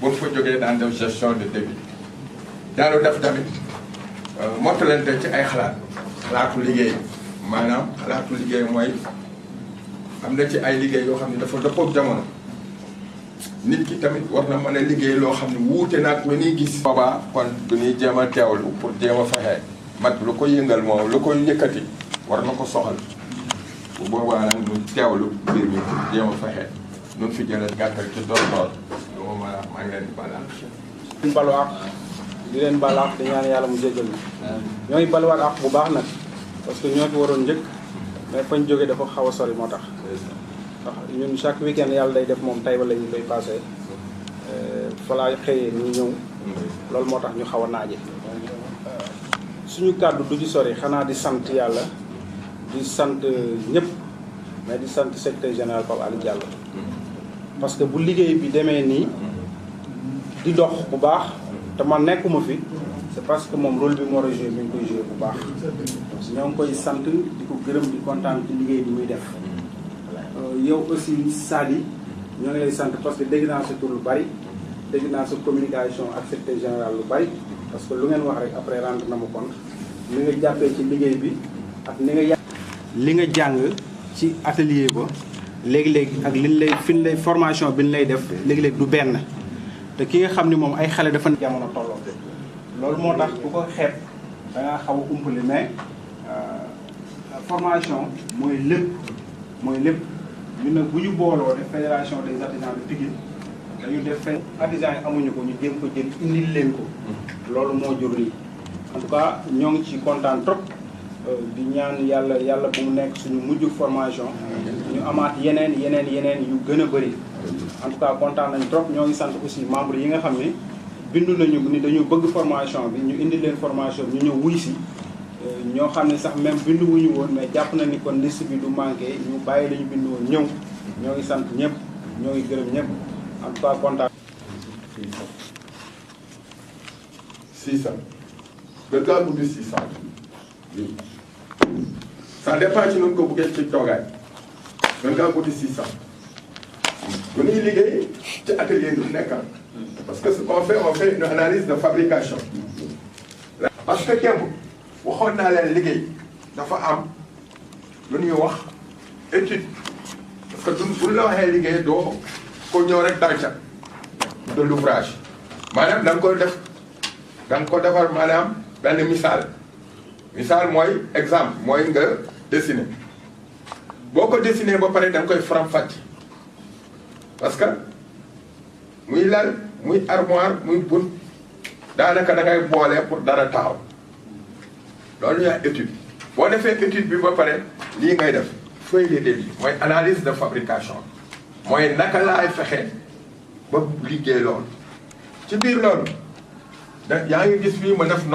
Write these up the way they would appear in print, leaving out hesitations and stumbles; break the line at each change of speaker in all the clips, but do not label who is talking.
bu fa jógee daan def gestion de débit daanu def tamit mottalante ci ay xalaatu liggéey maanaam xalaatu liggéey mooy am na ci ay liggéey yoo xam ne dafa dëppook jamono nit ki tamit war na mën a liggéey loo xam ne wuute naag lu ñuy gis. boobaa kon du ñuy jéem a teewlu pour jéem a fexe mag lu ko yëngal moom lu koy yëkkati war na ko soxal bu boobaa nag ñu teewlu mbir mi jéem a fexe ñu fi jëlee gàttal ci door lu ma mën a maa ngi leen di balaa.
ñu balu àq di leen balu àq di ñaan yàlla mu jéggal ñu. ñooy baluwaat àq bu baax nag parce que ñoo fi waroon njëkk mais fañ jógee dafa xaw a sori moo tax. ndax ñun chaque week-end yàlla day def moom Taïba la ñu koy passé fa laa xëyee ñu ñëw loolu moo tax ñu xaw a naaje suñu kàddu du ci sori xanaa di sant yàlla di sant ñëpp mais di sant secrétaire général Pape Alé Diallo parce que bu liggéey bi demee nii di dox bu baax te man nekkuma fi c'est parce que moom rôle bi mu war a joué mi ngi koy joué bu baax ñoo ngi koy sant di ko gërëm di kontaan ci liggéey bi muy def yow aussi Sadi ñoo ngi lay sant parce que dégg naa sa tur lu bari dégg naa sa communication ak secrétaire général lu bari parce que lu ngeen wax rek après rendre na ma compte li nga jàppee ci liggéey bi ak li nga jàng ci atelier ba léegi-léegi ak liñ lay fi ñu lay formation bi ñu lay def léegi-léegi du benn te ki nga xam ni moom ay xale dafa jamono tolloo loolu moo tax ku ko xeeb da ngaa xaw a umpale mais formation mooy lépp ñun nag bu ñu booloo def fédération des artisans de Pikine dañu def artisans yi amuñu ko ñu jéem ko jël indil leen ko loolu moo jur lii en tout cas ñoo ngi ci kontaan trop di ñaan yàlla bu mu nekk suñu mujj formation ñu amaat yeneen yu gën a bëri en tout cas kontaan nañ trop ñoo ngi sant aussi membres yi nga xam ne bindu nañu ni dañu bëgg formation bi ñu indil leen formation bi ñu ñëw wuy si ñoo xam ne sax même bindu wuñu woon mais jàpp na ni kon liste bi du manqué ñu bàyyi lañu bindu woon ñëw ñoo ngi sant ñëpp ñoo ngi gërëm ñëpp en tout cas kontaan.
600 gën gaa gudd 600 ça dépend ci nun ko buggee ci toogaay gën gaa gudd 600 bu ñuy liggéey ci atelier du nekkal parce que ce qu'on fait on fait une analyse de fabrication parce que démb waxoon naa leen liggéey dafa am lu ñuy wax étude parce que buñ la waxee liggéey doo ko ñëw rek dal ca de l'ouvrage maanaam da nga ko defar maanaam benn misaal mooy exemple mooy nga dessiner boo ko dessiner ba pare da nga koy faram-fàcce parce que muy lal muy armoire muy bunt daanaka da ngay boole pour dara taxaw loolu ñuy étude boo defee étude bi ba pare lii ngay def feuille de débit mooy analyse de fabrication mooy naka laay fexe ba liggéey loolu ci biir loolu da yaa ngi gis fii ma def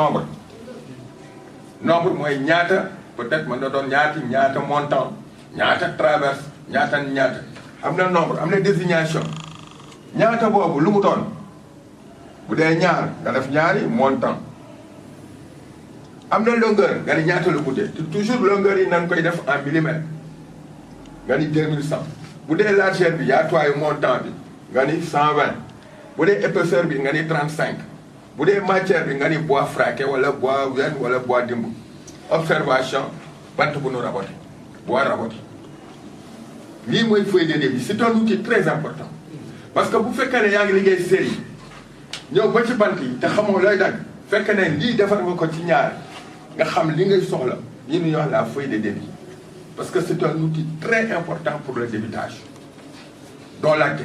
nombre mooy ñaata peut-être mën na doon ñaata montant ñaata traverse ñaata am na nombre am na désignation ñaata boobu lu mu doon bu dee ñaar nga def ñaari montant am na longueur nga ni ñaata la guddee toujours longueur yi nañ koy def en millimètres nga ni 2100 bu dee largeur bi yaatuwaayu montant bi nga ni 120 bu dee épaisseur bi nga ni 35 bu dee matière bi nga ni bois fraqué wala bois wen wala bois dimb observation bant bu nu raboté bois raboté lii mooy feuille de débit c'est un outil très important parce que bu fekkee ne yaa ngi liggéey série ñëw ba ci bant yi te xamoo looy dagg fekk ne lii defar nga ko ci ñaar nga xam li ngay soxla li ñuy wax la feuille de débit parce que c'est un outil très important pour le débitage doo laajte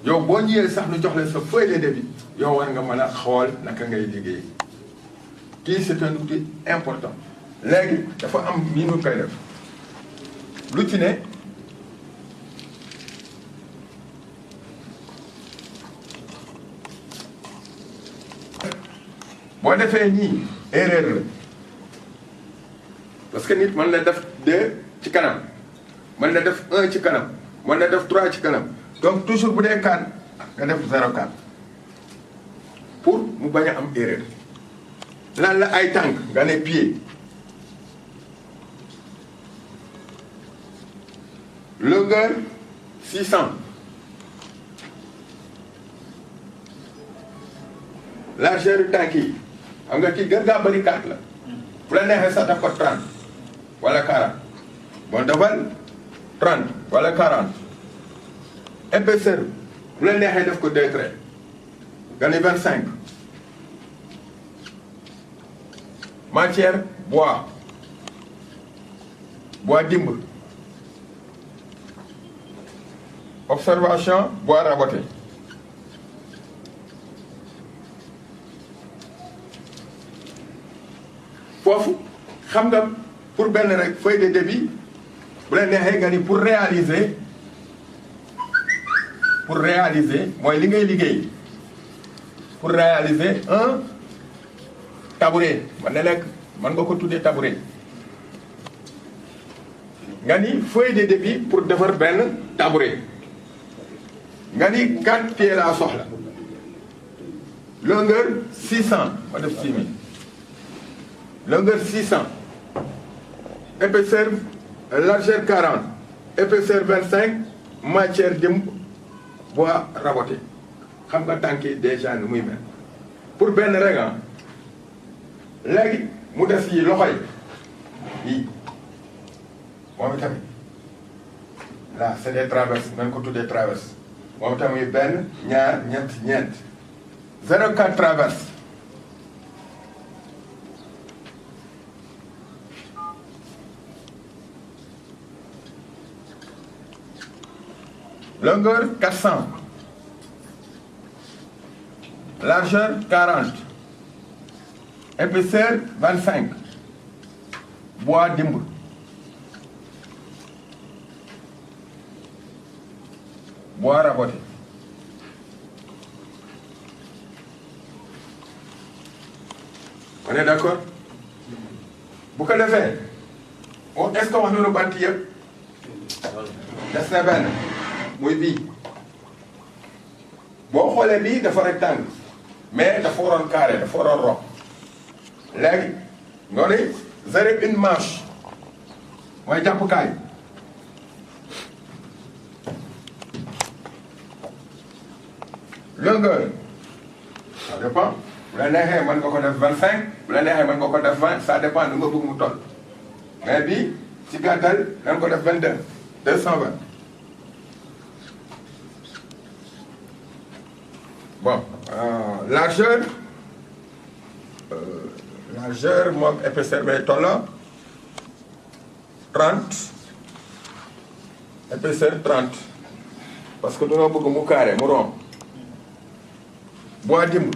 yow boo ñëwee sax nu jox la sa feuille de débit yow war nga mën a xool naka ngay liggéey kii c'est un outil important léegi dafa am ni ñu koy def lu ci ne boo defee nii erreur la parce que nit mën na def 2 ci kanam mën na def 1 ci kanam mën na def 3 ci kanam donc toujours bu dee 4 nga def 0,4 pour mu bañ a am erreur lan la ay tànk nga ne pied longueur 600 largeur yu tànk yi xam nga kii gën ngaa bëri 4 la bu la neexee sax daf ko 30 wala 40 bon defal 30 wala 40 épaisseur bu la neexee def ko 2 traits nga ni 25 matière bois dimb observation bois raboté foofu xam nga pour benn rek feuille de débit bu la neexee nga ni pour réaliser mooy li ngay liggéey pour réaliser un tabouret man ne nekk man nga ko tuddee tabouret nga ni feuille de débit pour defar benn tabouret nga ni 4 pieds laa soxla longueur 600 ma def 6000 longueur 600 épaisseur largeur 40 épaisseur 25 matière dimb bois raboté xam nga tànk yi déjà ni muy mel pour benn rek léegi mu des yi loxo yi moom itamit là c'est des traverses nañ ko tuddee traverse moom itamit benn ñaar ñeent 0,4 traverse longueur 400 largeur 40 épaisseur 25 bois dimb bois raboté on est d'accord bu ko defee est-ce que wax nañu bant yëpp des na benn muy bii boo xoolee bii dafa rectangle mais dafa waroon carré dafa waroon rond léegi nga ne 0,1 manche mooy jàppukaay longueur ça dépend bu la neexee mën nga ko def 25 bu la neexee mën nga ko def 20 ça dépend nu nga bëgg mu toll mais bii ci gàttal nañ ko def 22 220 bon largeur moom épaisseur bay tolloo 30 épaisseur 30 parce que dañoo bëgg mu carré mu rond bois dimb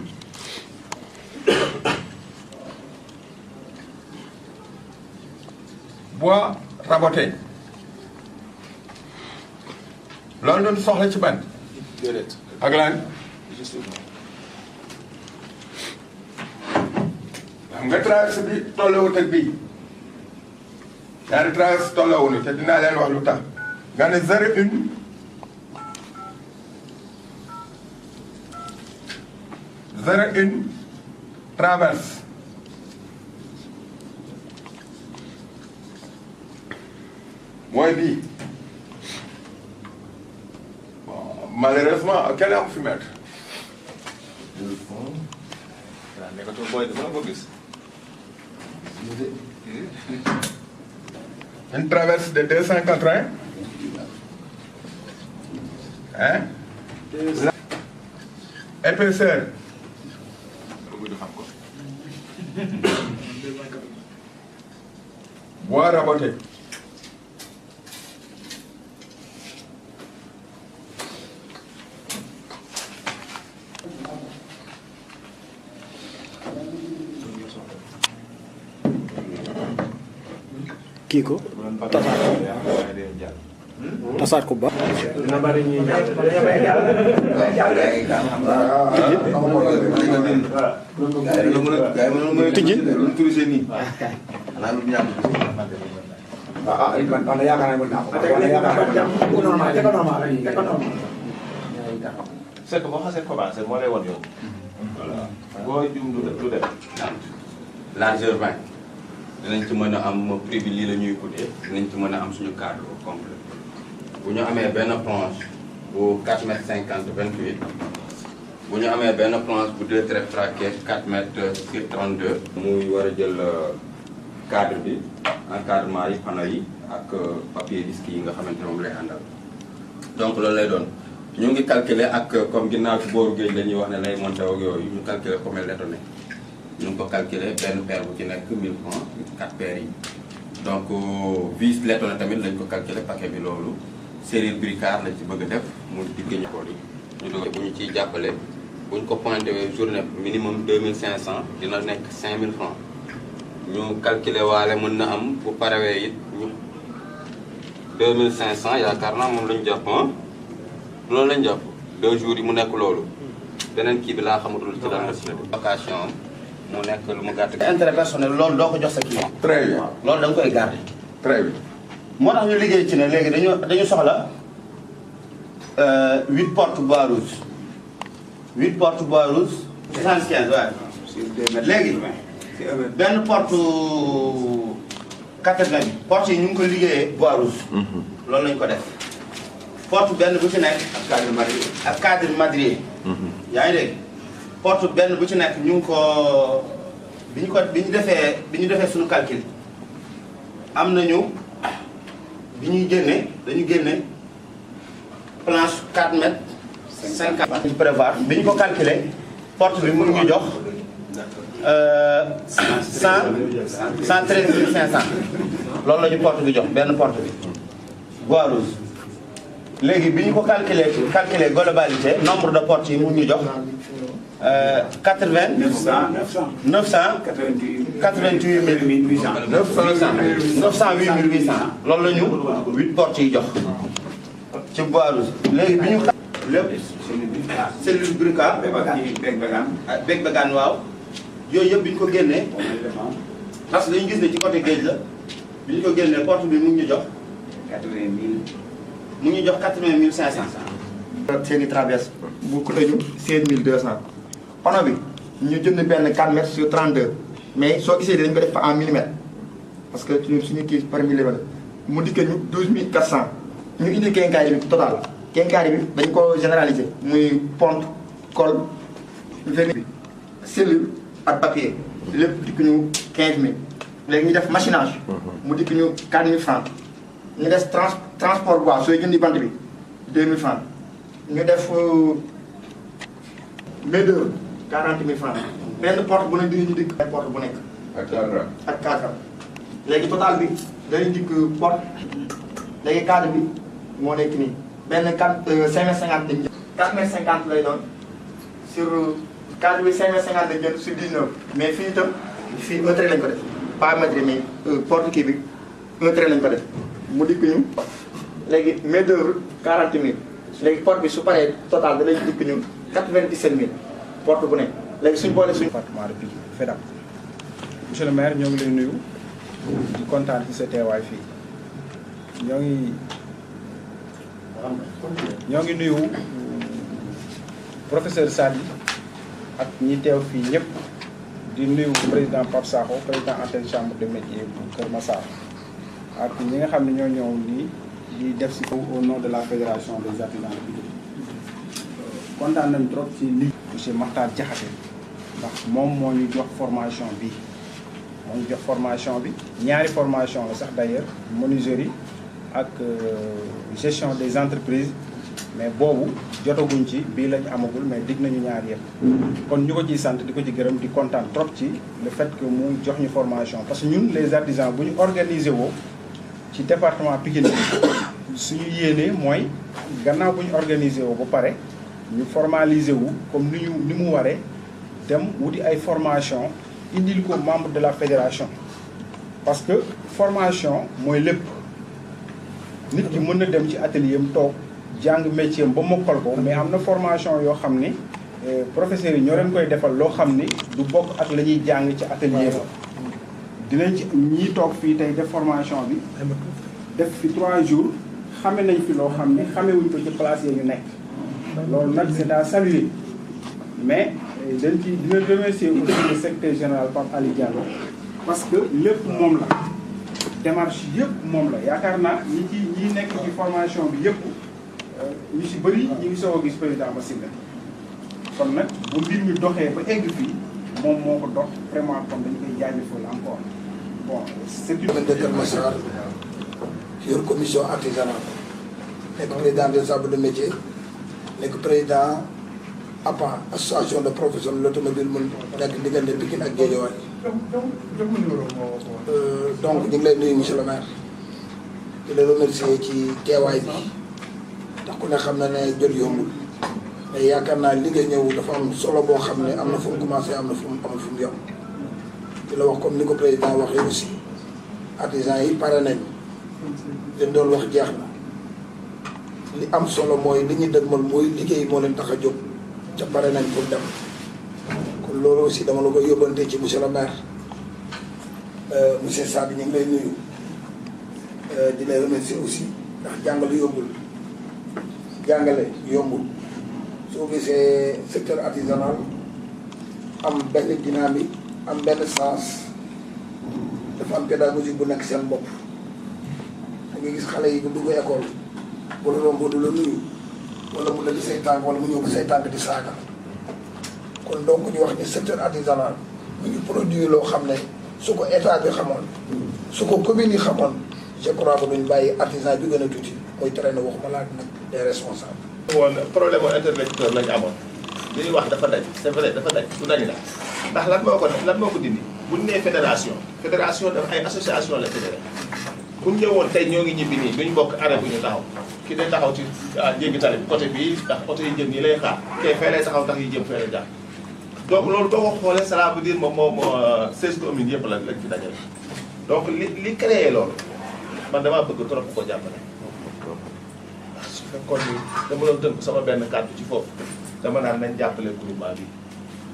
bois raboté loolu doon soxla ci bant ak lan xam nga traverse bi tollawut ak bii ñaari traverse tollawuñu te dinaa leen wax lu tax nga ne 0,1 traverse mooy bii bon malheureusement kenn am fi mètre.
waaw nekkatul booy dama la ko gis.
une traverse de 280 hein. Épaisseur. Bois raboté.
kii ko tasaat ko ba
dina bari ñuy
tijji
c'est que boo xasee commencé moo lay wan yoon. voilà boo jum du dem.
largeur 20 dinañ ci mën a am prix bi lii la ñuy coûter dinañ ci mën a am suñu cadre complet bu ñu amee benn planche bu 4 mètres 50 28 bu ñu amee benn planche bu 2 traites traquées 4 mètres sur 32. muy war a jël cadre bi encadrement yi panneaux yi ak papier disque yi nga xamante moom lay àndal. donc loolu lay doon ñu ngi calculer ak comme ginnaaw ci booru géej la ñuy wax ne lay monté ak yooyu ñu calculer comme lettonné ñu ngi ko calculer benn paire bu ci nekk 1000 francs 4 paires yi. donc vis lettonné tamit lañ ko calculer paquet bi loolu serrure bricard lañ ci bëgg a def mu diggee ñu kool yi ñu doog bu ñu ciy jàppale bu ñu ko pointé journée minimum 2500 dina nekk 5000 francs ñu calculer waale mën na am bu parawee it ñu 2500 yaakaar naa moom lañu jàpp loolu lañu jàpp 2 jours yi mu nekk loolu beneen kii bi laa xamatul ci lan la si location am mu nekk lu mu gàtt.
intérêt personnel loolu doo ko jox sa client.
très bien
loolu da nga koy garder.
très bien.
moo tax ñu liggéey ci ne léegi dañu soxla 8 portes bois rouge 8 portes bois rouge 75 waaye. léegi benn porte 80 bi porte yi ñu ngi ko liggéeyee bois rouge. loolu lañu ko def porte benn bu ci nekk. ak cadre madrier. yaa ngi dégg porte benn bu ci nekk ñu ngi ko bi ñu defee suñu calcul am nañu bi ñuy génne dañu génne planche 4 mètres 50. ñu prévoir bi ñu ko calculer porte bi mu ngi ñu jox 113 500 loolu la ñu porte bi jox benn porte bi bois rouge. léegi bi ñu ko calculer globalité nombre de portes yi mu ngi ñu jox 988 loolu la ñu 8 portes yi jox ci bois rouge. léegi bi ñu lépp cellule bricard bec bagaan waaw yooyu yëpp bi ñu ko génnee parce que dañu gis ne ci côté géej la bi ñu ko génnee porte bi mu ngi ñu jox 80 500.
seen i traverse bu ko tëju 16200 panneau bi ñu jënd benn 4 mètres sur 32 mais soo gisee dañ ko def en millimètre parce que suñu kii par millimètre mu dikkee ñu 12400 ñu indi quincaillerie bi total quincaillerie bi dañ ko généraliser muy ponte colle vernis bi cellule ak papier lépp dikk ñu 15000 léegi ñu def machinage mu dikk ñu 4000 francs ñu des transport bois sooy jëndi bant bi 2000 francs ñu def main d'œuvre 40 000 francs benn porte bu ne dinañu dikk ay porte bu nekk. ak cadre léegi total bi dañuy dikk porte léegi cadre bi moo nekk nii benn 5,50 lañ jël 4,50 lay doon sur cadre bi 5,50 lañ jël sur 19 mais fii itam fii un trait lañ ko def pas mètre mais porte kii bi un trait lañ ko def mu dikk ñu léegi main d'œuvre 40 000 léegi porte bi su paree total danañ dikk ñu 97 000 porte bu nekk léegi suñ boole suñu
département de Pikine FEDAP. monsieur le maire ñoo ngi lay nuyu di kontaan ci sa teewaay fii ñoo ngi nuyu professeur Sadi ak ñi teew fii ñëpp di nuyu président Pape Sakho président antenne chambre de métier bu Kër Massar ak ñi nga xam ne ñoo ñëw nii di def si au nom de la fédération des artisans de Pikine kontaan nañ trop ci li monsieur Makhtar Diakhaté ndax moom moo ñu jox formation bi moo ñu jox formation bi ñaari formation la sax d'ailleurs menuiserie ak gestion des entreprises mais boobu jotaguñ ci bii lañ amagul mais dig nañu ñaar yëpp kon ñu ko ciy sant di ko ci gërëm di kontaan trop ci le fait que mu jox ñu formation parce que ñun les artisans bu ñu organiser woo ci département Pikine suñu yéenee mooy gannaaw bu ñu organiser woo ba pare ñu formaliser wu comme ni mu waree dem wuti ay formation indil ko membre de la fédération parce que formation mooy lépp nit ki mën na dem ci atelier am toog jàng métier am ba mokkal ko mais am na formation yoo xam ni professeurs yi ñoo leen koy defal loo xam ni du bokk ak la ñuy jàng ci atelier ba dinañ ci ñii toog fii tey def formation bi def fi 3 jours xame nañ fi loo xam ni xamewuñ ko ci place yi ñu nekk loolu nag c'est à saluer mais dañ ci dina remercier aussi le secrétaire général Pape Ali Diallo parce que lépp moom la démarche yëpp moom la yaakaar naa ñi nekk ci formation bi yëpp ñu si bëri ñu ngi soog a gis président Massinga kon nag bu mbir mi doxee ba egg fii moom moo ko dox vraiment kon dañ koy jaajëfal encore bon c'est une.
de Kër Massar yor commission artisanale nekk président des sables de métier nekk président APA association de professionnels de l'automobile mun nekk diggante Pikine ak Guédiawaye. Donc ñu ngi lay nuyu monsieur le maire di la remercier ci teewaay bi ndax ku ne xam na ne jot yombul mais yaakaar naa li nga ñëw dafa am solo boo xam ne am na fu mu commencé am na fu mu amul fu mu yem di la wax comme ni ko président waxee aussi artisans yi pare nañ leen doon wax jeex na li am solo mooy li ñu dëgmal mooy liggéey moo leen tax a jóg ca pare nañ pour dem kon loolu aussi dama la koy yóbbante ci monsieur le maire monsieur Sabi ñu ngi lay nuyu di lay remercier aussi ndax jàngale yombul soo gisee secteur artisanal am benn dynamique am benn sens dafa am pédagogie bu nekk seen bopp da ngay gis xale yi bu dugg école bu la romb du la nuyu wala mu lëgg say tànk wala mu ñëw ko say tànk di saaga kon donc ñu wax ni secteur artisanal mu ngi produit loo xam ne su ko état bi xamoon su ko commune yi xamoon je crois que duñ bàyyi artisan bi gën a tuuti mooy traîner waxuma laa nag des responsables.
woon problème mu interlocuteur lañu amoon li ñuy wax dafa daj c'est vrai dafa daj du dañ la ndax lan moo ko dindi bu ñu nee fédération dafa ay association la fédéré bu ñu ñëwoon tey ñoo ngi ñibbi nii duñ bokk arrêt bu ñu taxaw ki day taxaw ci jéggi tali bi côté bii ndax oto yi jëm nii lay xaar kay fee lay taxaw ndax yi jëm fee lay jaar donc loolu boo ko xoolee cela veut dire moom 16 communes yëpp lañ fi dajale donc li créé loolu man damaa bëgg trop ko jàppale su fekkoon ni dama doon tënk sama benn kàddu ci foofu dama naan nañ jàppale groupement bi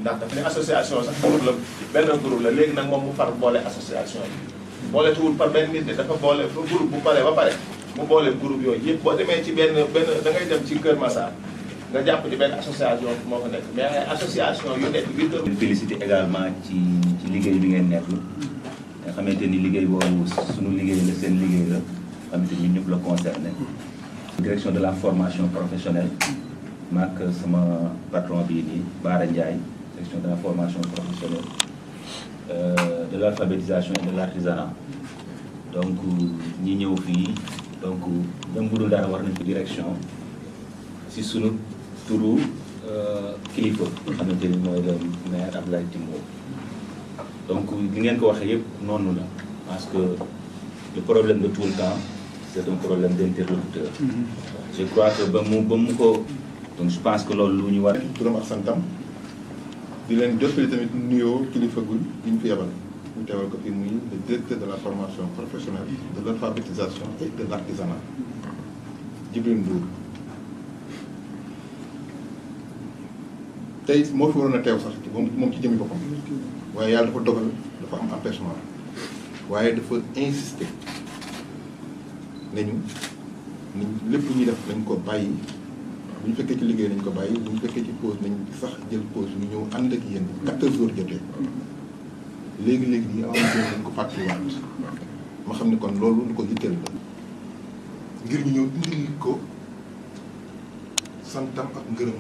ndax daf ne association sax groupe la benn groupe la léegi nag moom mu far boole association bi boole tuwul par benn nit dafa boole groupe bu pare ba pare mu boole groupe yooyu yëpp boo demee ci benn da ngay dem ci Kër Massar nga jàpp ci benn association moo fa nekk mais ay association yu nekk biir kër.
félicité également ci liggéey bi ngeen nekk nga xamante ni liggéey boobu suñu liggéey la seen liggéey la xamante ni ñëpp la concerné. direction de la formation professionnelle maak sama patron bii nii Baara Ndiaye direction de la formation professionnelle de l'alphabétisation et de l'artisanat donc ñi ñëw fii donc même bu dul dara war nañ ko direction si sunu turu kilifa nga xamante ni mooy le maire Abdoulaye Timbo donc li ngeen ko waxee yëpp noonu la parce que le problème de tout le temps c'est un problème d'interlocuteur. Je crois que ba mu ko donc je pense que loolu lu ñu war.
turam ak santam di leen jottali tamit nuyoo kilifa gu ñu fi yabal ñu teewal ko fi muy le directeur de la formation professionnelle de l'alphabétisation et de l'artisanat Djibril Ndour. tey moo fi waroon a teew sax moom ci jëmmi boppam waaye yàlla dafa dogal dafa am empêchement waaye dafa insister nañu lépp lu ñuy def nañ ko bàyyi bu ñu fekkee ci liggéey nañ ko bàyyi bu ñu fekkee ci pause nañ sax jël pause ñu ñëw ànd ak yéen 14 heures jotee léegi-léegi yi avancé nañ ko fàttaliwaat ma xam ne kon loolu lu ko yitteel la ngir ñu ñëw indil ko santam ak ngërëm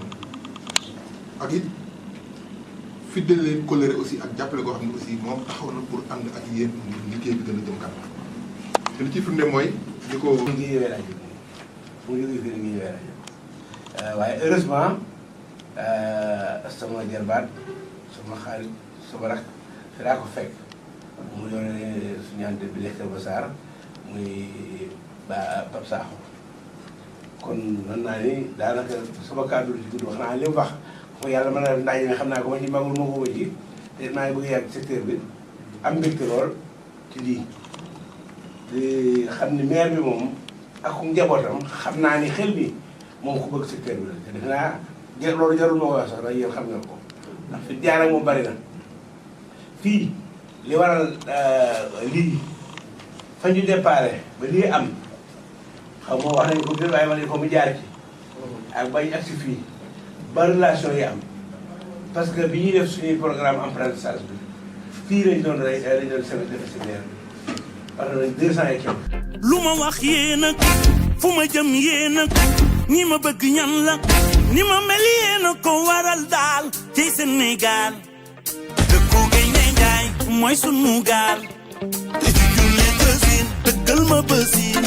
ak it fidèle leen colère aussi ak jàppale koo xam ne aussi moom taxaw na pour ànd ak yéen liggéey bi gën a jëm kanam te li ci firnde mooy di ko
ngi yowee rajo mu ngi fii ngi yowee rajo waaye heureusement sama jarbaat sama xarit sama rak fi daa ko fekk mu yore suñu ante bi nekk ba Sarr muy ba Pape Sakho kon mën naa ni daanaka sama kàddu ci gudd wax naa li mu wax ko yàlla mën na ndaje mi xam naa ko ma ci magul ma ko ci te maa ngi bëgg yàgg secteur bi am mbégte lool ci lii te xam ni maire bi moom ak njabootam xam naa ni xel bi moom ku bëgg secteur bi la te defe naa loolu jarul ma ko wax sax ndax yéen xam nga ko ndax fi jaar ak moom bari na fii li waral lii fa ñu déparé ba lii am xaw ma wax nañu ko biir waaye wax nañu ko mu jaar ci ak bañ agsi fii ba relation yi am parce que bi ñuy def suñuy programme apprentissage bi fii lañ doon semaine de séminaire bi parce que 200 et quelques
lu ma wax yéen ak fu ma jëm yéen ak ñi ma bëgg ñan la ni ma mel yéen a ko waral daal ci Sénégal dëkku Gaynde Njaay mooy sunu gaal te ci junne bësin dëggal ma bësin